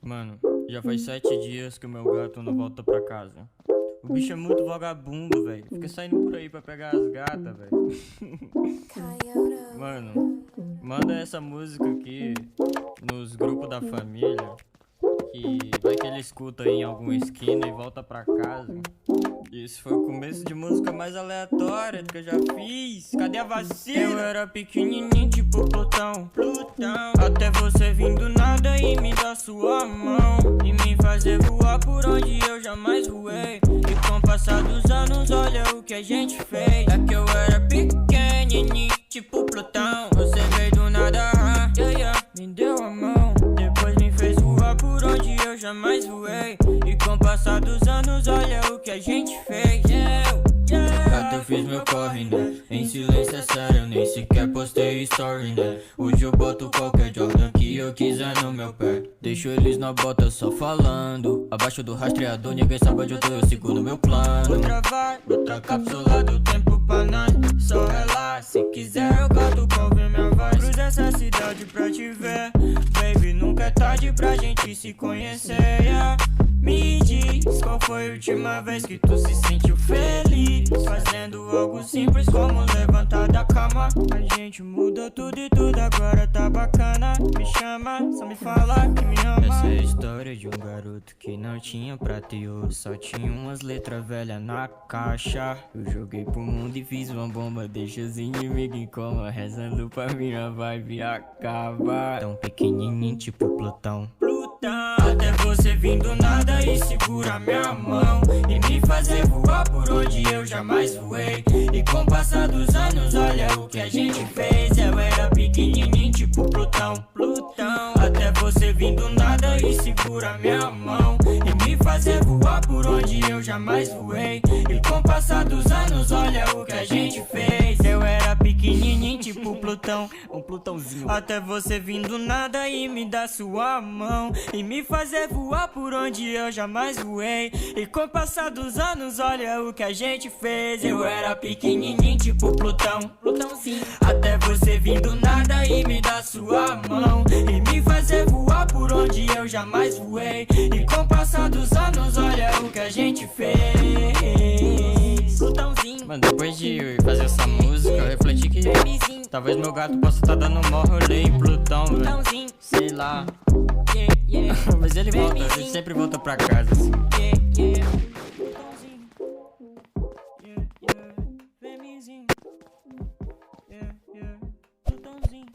Mano, já faz 7 dias que o meu gato não volta pra casa. O bicho é muito vagabundo, velho. Fica saindo por aí pra pegar as gatas, velho. Mano, manda essa música aqui nos grupos da família, que vai que ele escuta aí em alguma esquina e volta pra casa. Esse foi o começo de música mais aleatória que eu já fiz. Cadê a vacina? Eu era pequenininho tipo Plutão, até você vir do nada e me dar sua mão e me fazer voar por onde eu jamais voei. E com o passar dos anos, olha o que a gente fez. É que eu era pequenininho tipo Plutão. Você veio do nada, me deu a mão, depois me fez voar por onde eu jamais voei. E com o passar dos anos, olha o que a gente fez. Gato, eu fiz meu corre, né? Em silêncio é sério, eu nem sequer postei story, né? Hoje eu boto qualquer Jordan que eu quiser no meu pé. Deixo eles na bota só falando. Abaixo do rastreador, ninguém sabe onde eu tô, eu sigo no meu plano. Outra vai, outra cápsula do tempo pra nós. Só relaxa, se quiser eu canto pra ouvir minha voz. Cruza essa cidade pra te ver, baby, nunca é tarde pra gente se conhecer, Me diz qual foi a última vez que tu se sentiu feliz, fazendo algo simples como levantar da cama. A gente mudou tudo e tudo agora tá bacana. Me chama, só me fala que me ama. Essa é a história de um garoto que não tinha prata e ouro, só tinha umas letras velhas na caixa. Eu joguei pro mundo e fiz uma bomba, deixa os inimigos em coma, rezando pra minha vibe acabar. Tão pequenininho tipo Plutão, até você vir do nada e segurar minha mão e me fazer voar por onde eu jamais voei. E com o passar dos anos, olha o que a gente fez. Eu era pequenininho tipo Plutão, até você vir do nada e segurar minha mão e me fazer voar por onde eu jamais voei. E com o passar dos anos, olha o que a gente fez. Eu era pequenininho tipo Plutão, um Plutãozinho, até você vir do nada e me dar sua mão e me fazer voar por onde eu jamais voei. E com o passar dos anos, olha o que a gente fez. Eu era pequenininho tipo Plutãozinho, até você vir do nada e me dar sua mão e me fazer voar por onde eu jamais voei. E com o passar dos anos, olha o que a gente fez. Plutãozinho. Mano, depois de fazer essa música, eu refleti que talvez meu gato possa estar dando um maior rolê em Plutão, velho. Sei lá. Mas ele volta, ele sempre volta pra casa assim. Plutãozinho.